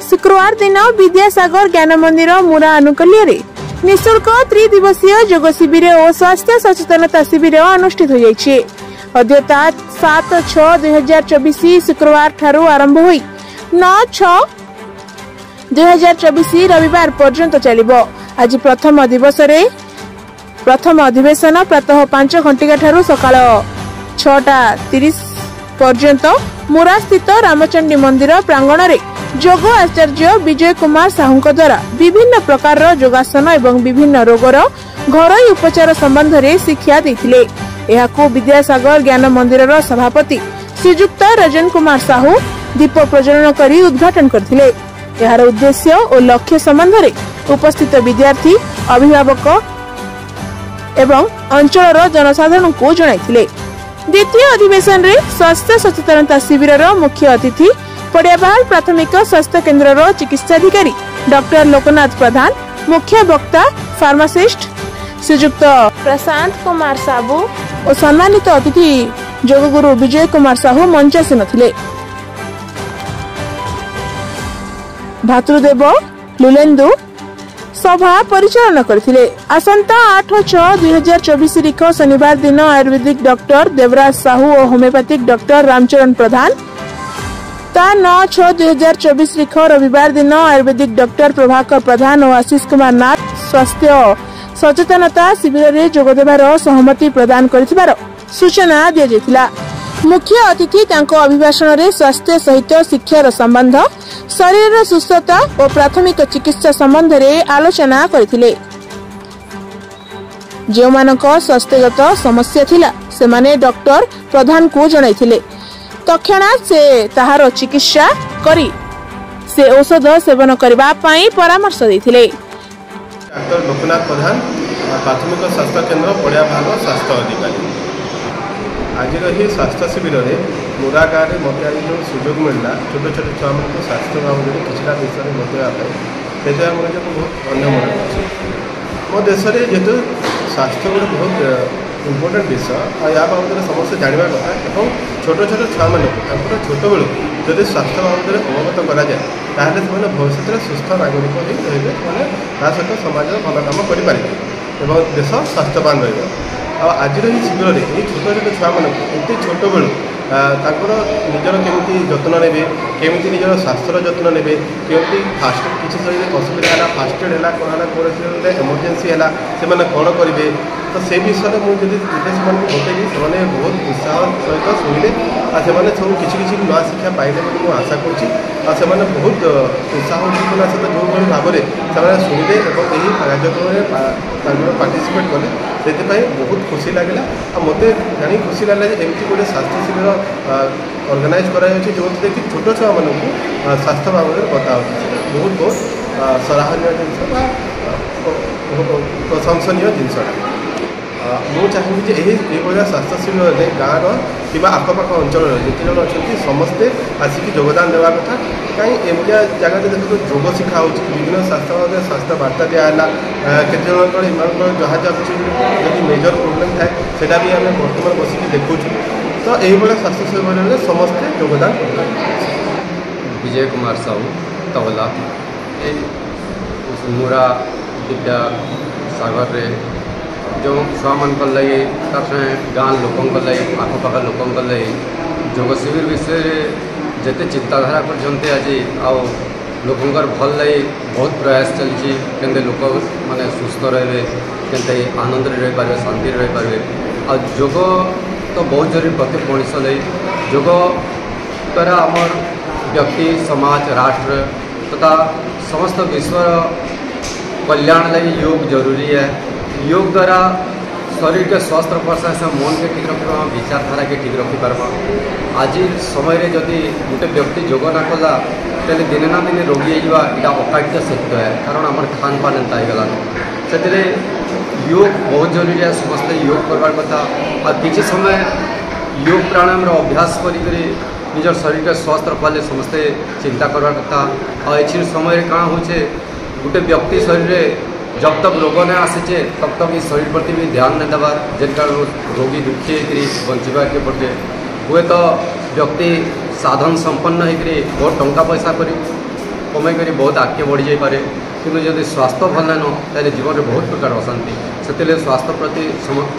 शुक्रवार दिन विद्यासागर ज्ञान मंदिर मुरा अनुकूल्य निःशुल्क त्रिदिवसीय योग शिविर और स्वास्थ्य सचेतनता शिविर अनुष्ठित हो जाइए। अद्यता 7/6/2024 शुक्रवार ठारू आरंभ हुई 9/6/2024 रविवार पर्यंत चलिबो। आज प्रथम अधिवेशन प्रातः 5 घंटिका ठारू सकाळ 6:30 पर्यंत मुरा स्थित रामचंडी मंदिर प्रांगण रे योग आचार्य विजय कुमार साहू द्वारा विभिन्न प्रकार योगासन एवं विभिन्न रोगर घरोई उपचार संबंध में शिक्षा देथिले। एहाकु विद्यासागर ज्ञान मंदिर सभापति श्रीजुक्त रजन कुमार साहू दीप प्रज्वलन करी उद्घाटन करथिले। यार उद्देश्य और लक्ष्य संबंध में उपस्थित विद्यार्थी अभिभावक एवं अंचल जनसाधारण को जणाइथिले। द्वितीय अधिवेशन रे स्वास्थ्य सचेतनता शिविर मुख्य अतिथि पड़ियाबाल प्राथमिक स्वास्थ्य केन्द्र चिकित्साधिकारी डॉक्टर लोकनाथ प्रधान, मुख्य वक्ता फार्मासिस्ट श्रीजुक्त प्रशांत कुमार साबू और सम्मानित अतिथि योगगुरु विजय कुमार साहू मंचासीन थिले। भातृदेव लुलेन्दु सभा परिचालन करथिले। आसंता 8/6/2024 तारीख शनिवार दिन आयुर्वेदिक डॉक्टर देवराज साहू और होम्योपैथिक डॉक्टर रामचरण प्रधान, 9/6/2024 तारीख रविवार दिन आयुर्वेदिक डॉक्टर प्रभाकर प्रधान और आशीष कुमार नाथ स्वास्थ्य सचेतनता शिविर में जोगदेवार सहमति प्रदान करथिबार सूचना दिया जायतिला। मुख्य अतिथि तांको अभिभाषण रे स्वास्थ्य सहित शिक्षार संबंध, शरीर सुस्थता और प्राथमिक चिकित्सा संबंध रे आलोचना करथिले। जो मानक स्वास्थ्यगत समस्या थिला से माने डॉक्टर प्रधान को जणाइथिले। तक्षणात से ताहार चिकित्सा करी से औषध सेवन करबा पई परामर्श दैथिले। डॉक्टर लोकनाथ प्रधान प्राथमिक स्वास्थ्य केन्द्र पड़िया भाग स्वास्थ्य अधिकारी। आज स्वास्थ्य शिविर में मुरा गाँव में मत आज जो सुजोग मिलला छोट छोट छुआ मान स्वास्थ्य बाबद किसी विषय बतावाई से मुझे बहुत धन्य मन मो देश में जेहतु स्वास्थ्य गोटे बहुत इम्पोर्टेंट विषय या बाबद समस्त जानवा कथा और छोट छोट छुआ मान छोट बेलू जब स्वास्थ्य बाबद अवगत कराए ताहले से भविष्य में सुस्थ नागरिक ही रही सहित समाज भल कम करें देश स्वास्थ्यवान रही। आज शिविर में ये छोट छोट छुआ मान एत छोट बेलू निजर केमी जत्न ने केमी निजर स्वास्थ्य जत्न ने केमी फास्ट किसी शरीर असुविधा है फास्ट एड है कौन है कौन एमरजेन्सी है से कौन करेंगे तो से विषय में मुझे निर्देश मान बतैली से बहुत उत्साह सहित शुणिले से सब किसी नुआ शिक्षा पाइले मुझे आशा करुँच से बहुत उत्साह उद्दीपना सहित जो भाव में शुणिले और यही कार्यक्रम में पार्टिसिपेट कले से बहुत खुशी लगे मत जानी खुशी लगे एमती गोटे स्वास्थ्य शिविर ऑर्गेनाइज कराई जो कि छोट छुआ मान स्वास्थ्य बाबद बताओ बहुत बहुत सराहनीय जिनस प्रशंसनीय जिनसा मुझे चाहिए यही स्वास्थ्य शिविर में गाँव कि आखपाख अंचल जिते जन अच्छा समस्ते आसिक योगदान देवा कथा कहीं एमतिया जगह देखो योग शिखा विभिन्न स्वास्थ्य बाबद स्वास्थ्य वार्ता दिहला केत जन जहाँ जहाँ कुछ जब मेजर प्रोब्लेम थाए सेटा भी आम बर्तमान बसिक देखु तो यही स्वास्थ्य शिविर में समस्ते योगदान विजय कुमार साहू तबला मुरा विद्या सागर रे जो छुआ मान लगे गाँ लोक आखपाख लोक योग शिविर विषय जिते चिंताधारा करते आज आोकर भल लगे बहुत प्रयास चलती के लोक माने सुस्थ रहे के आनंद रही पारे शांति रही पारे योग तो बहुत जरूरी प्रत्येक मनुष्य लगे योग द्वारा आमर व्यक्ति समाज राष्ट्र तथा समस्त विश्व कल्याण लगी योग जरूरी है। योग द्वारा शरीर के स्वस्थ रखा से मन के ठीक रखा विचारधारा के ठीक रखी पार्मा। आज समय रे जदि गोटे व्यक्ति योग ना कला तेल दिने ना दिने रोगी होगा यहाँ अकाट्य सत्य है कारण आम खान पान एंता होगलान से योग बहुत जरूरी है समस्ते योग करवार कथा और किसी समय योग प्राणायाम अभ्यास करी निजर शरीर के स्वस्थ रखा समस्ते चिंता करवार कथा और ये समय कहाँ हो गोटे व्यक्ति शरीर जब तक रोग नहीं आसीचे तब तक इस शरीर प्रति भी ध्यान नहीं देवार जिन कारण रोगी दुखी बंचवा के पड़े हुए तो व्यक्ति साधन संपन्न होकर बहुत टंका पैसा कर कमाई कर बहुत आगे बढ़ी जापे कि जब स्वास्थ्य भल न ताले जीवन में बहुत प्रकार अशांति से स्वास्थ्य प्रति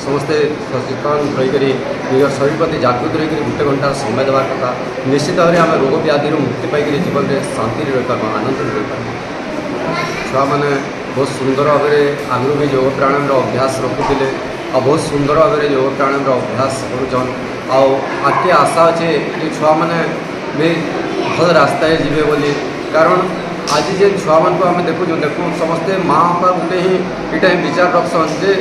समस्ते सचेतन रहीकि निज शरीर प्रति जागृत रही गोटे घंटा समय देवा कथा निश्चित भाव में आम रोग व्याधि मुक्ति पाई जीवन में शांति रही पार आनंद रही पार छुआ मैंने बहुत सुंदर भाव में आगु भी योग प्राणायाम अभ्यास रखुले आ बहुत सुंदर भाव में योग प्राणायाम अभ्यास करुन आगे आशा अच्छे कि छुआ मैंने भी भल रास्ता जीवे बोली कारण आज जे छुआ मान को आम देखु समस्ते माँ बापा गोटे ही इटा ही विचार रखसन जे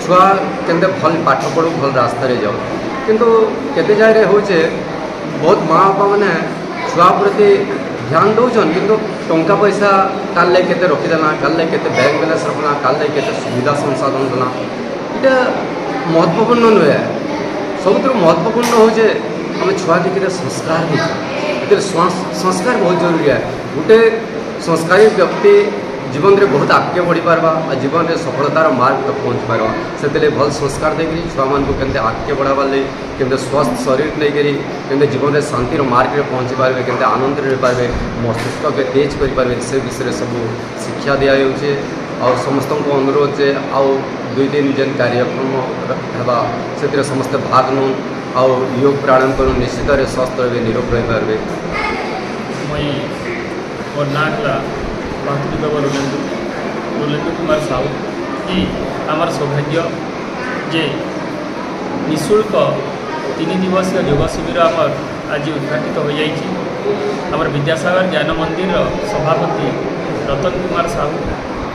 छुआ केंदे भल पाठ पढ़ू भल रास्ता जाऊ किंतु केते जाय होचे बहुत माँ बापा मैंने छुआ प्रति ध्यान दौन किंतु टंका पैसा काल लाग केते रखीदेला काल लाग केते बैंक बैलेंस रखला काल लाग केते सुविधा संसाधन देला इटा महत्वपूर्ण नुहे सब महत्वपूर्ण होचे आम छुआ देखिए संस्कार संस्कार बहुत जरूरी है गोटे संस्कारी व्यक्ति जीवन में बहुत आगे बढ़ी पार्बा जीवन में सफलतार मार्ग तक पहुँच पार्बा से भल संस्कार देकर छुआ मान को केमते आगे बढ़ाबार लगे केमते स्वस्थ शरीर लेकर केमते जीवन में शांतिर मार्ग में पहुँची पारे केमते आनंद रही पारे मस्तिष्क के तेज करें से विषय सब शिक्षा दि जाऊे और समस्त को अनुरोध जे आउ 2 दिन जेन कार्यक्रम है से समस्ते भाग नौ आउ योग प्राणायाम कर निश्चित स्वस्थ रहे निरोग रही पारे मई मोर ना प्राथमिक रोलेंदु कुमार साहू कि आमर सौभाग्य जे निःशुल्क 3 दिवसीय योग शिविर आमर आज उद्घाटित हो जाइए आमर विद्यासागर ज्ञान मंदिर सभापति रतन कुमार साहू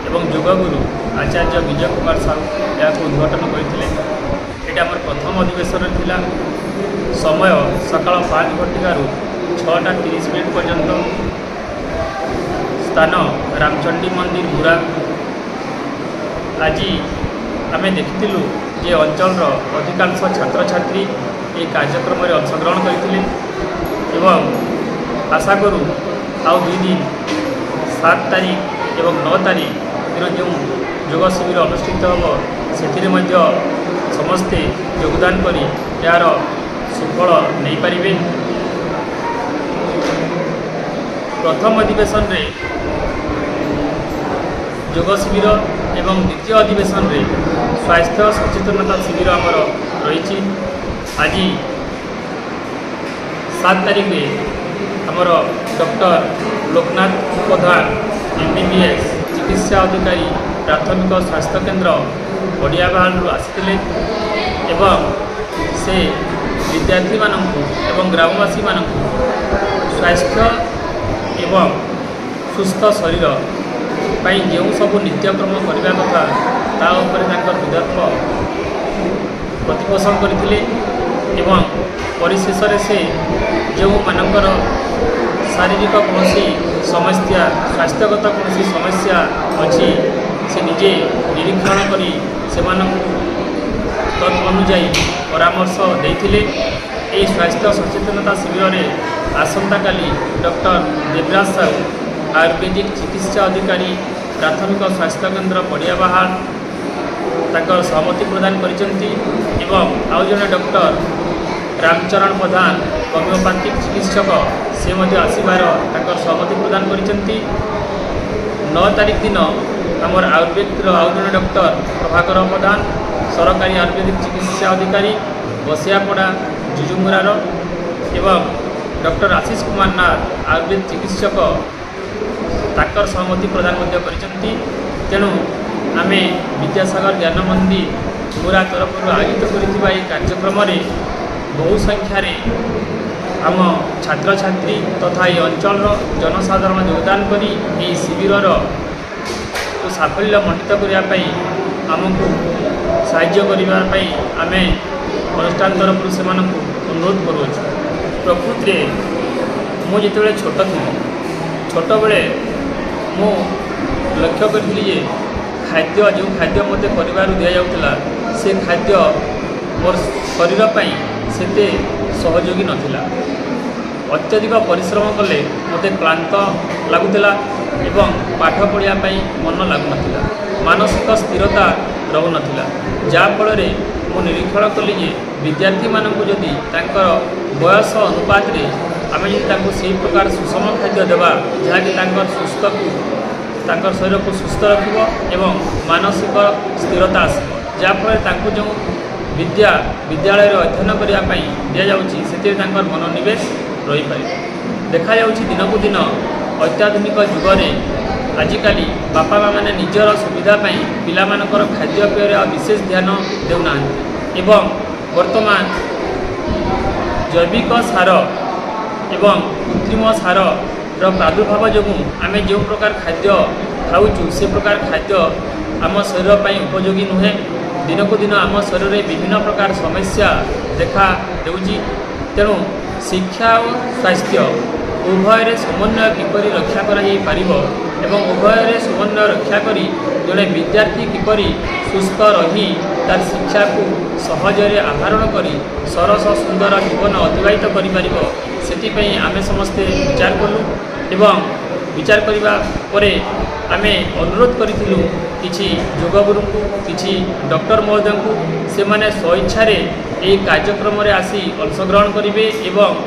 एवं योगगुरु आचार्य विजय कुमार साहू या उद्घाटन करते यहाँ आम प्रथम अधिवेशन थिला समय सकाल 5 घटिकारु 6:30 पर्यंत स्थान रामचंडी मंदिर बुरा आज आम देखिलु जे अंचल अधिकांश छात्र छात्री ये कार्यक्रम में अंशग्रहण करते एवं आशा करूँ आउ 2 दिन 7 तारीख एवं 9 तारीख दिन जो योग शिविर अनुष्ठित हम से समस्ते योगदान करी यार सुफल नहीं पारे प्रथम अधिवेशन रे योग शिविर एवं द्वितीय अधिवेशन रे स्वास्थ्य सचेतनता शिविर आमर रही आज 7 तारीख में आमर डॉक्टर लोकनाथ प्रधान MBBS चिकित्सा अधिकारी प्राथमिक स्वास्थ्य केन्द्र बढ़िया बाहर आसते एवं से विद्यार्थी मानू एवं ग्रामवासी मानू स्वास्थ्य एवं सुस्थ शरीर पाई जो सब नित्यक्रम करने कथा ता विदर्भ प्रतिपोषण करते एवं परिशेष से जो मानकर शारीरिक कौन समस्या स्वास्थ्यगत कौन समस्या अच्छी से निजे निरीक्षण करी से तदनुजाई परामर्श देते स्वास्थ्य सचेतनता शिविर में आसंता काली डॉक्टर देवराज साहू आयुर्वेदिक चिकित्सा अधिकारी प्राथमिक स्वास्थ्य केन्द्र पड़िया बाहार ताकर सहमति प्रदान करिसेंती एवं आउ जने डॉक्टर रामचरण प्रधान होमियोपैथिक चिकित्सक से आसबार ताकर सहमति प्रदान करिसेंती 9 तारीख दिन आमर आयुर्वेद आउ जने डॉक्टर प्रभाकर प्रधान सरकारी आयुर्वेदिक चिकित्सा अधिकारी बसियापड़ा जुजुमुरार एवं डॉक्टर आशीष कुमार नाथ आयुर्वेद चिकित्सक ताकर सहमति प्रदान करिसेंती तेणु आमे विद्यासागर ज्ञान मंदिर मुरा तरफ आयोजित कर कार्यक्रम बहु संख्यार आम छात्र छात्री तथा ये अंचल जनसाधारण योगदान करी शिविर को साफल्य मंडित करने आमको साहाय्य करने आम अनुष्ठान तरफ से अनुरोध करुँ प्रकृति मुझे छोट थी छोट बेले मु लक्ष्य करी खाद्य जो खाद्य मत परिवार दि जाऊला से खाद्य मोर शरीर से सहयोगी नाला अत्यधिक परिश्रम कले मत क्लांत लगुला एवं पाठ पढ़ाई मन लगुना मानसिक स्थिरता रोना जहाँफल मु निरीक्षण कली जे विद्यार्थी मानक जदि बयस अनुपात आमे जदि से प्रकार सुषम खाद्य देवा जहाँकि शरीर को सुस्थ रखिब एवं मानसिक स्थिरता आसब जहाँफल जो विद्यालय अध्ययन करने दि जाऊँगी से मनोनिवेश रही पारे देखा दिन को दिन अत्याधुनिक जुगरे आजिकल बापा माँ मैंने निजर सुविधा पिला खाद्यपेय विशेष ध्यान देना एवं वर्तमान जैविक सार एवं कृत्रिम सार प्रादुर्भाव जो आम जो प्रकार खाद्य खाऊँ से प्रकार खाद्य आम शरीर पर उपयोगी नुहे दिन को दिन आम शरीर में विभिन्न प्रकार समस्या देखा देउछि तेणु शिक्षा और स्वास्थ्य उभय समन्वय किपरि रक्षा करा एवं उभय समन्वय रक्षा करी जड़े विद्यार्थी किपरि सुस्थ रही तार शिक्षा को सहजरे आहरण करी सरस सुंदर जीवन अतिबाहित करिपारिबो सेतिपई आमे समस्ते विचार कलु एवं विचार करबा परे आमे अनुरोध करिथिलु किछि योगगुरु को किछि डॉक्टर महोदय को से माने स्वेच्छारे ए कार्यक्रम रे आसी अंशग्रहण करिवे एवं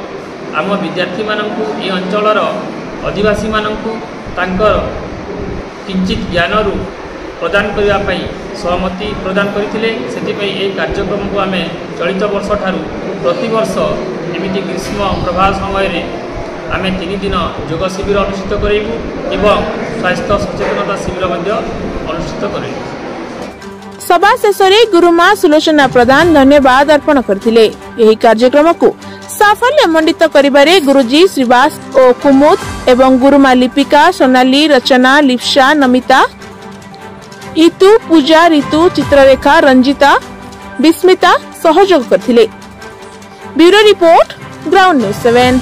आम विद्यार्थी माननकु ए अंचलर आदिवासी माननकु तांकर किंचित ज्ञानरू प्रदान करने सहमति प्रदान करते से कार्यक्रम को आम चलित वर्ष ठारू प्रति वर्ष एमती ग्रीष्म प्रभा समय आम 3 दिन योग शिविर अनुष्ठित करूँ एवं स्वास्थ्य सचेतनता शिविर अनुष्ठित करूँ। सभा शेष में गुरुमा सुलोचना प्रधान धन्यवाद अर्पण करथिले। एही कार्यक्रम को साफल्य मंडित करिबारे गुरुजी श्रीवास और कुमुद एवं गुरुमा लिपिका सोनाली रचना लिप्सा नमिता इतु पूजा ऋतु चित्ररेखा रंजिता विस्मिता सहयोग करथिले। Bureau report ground news 7।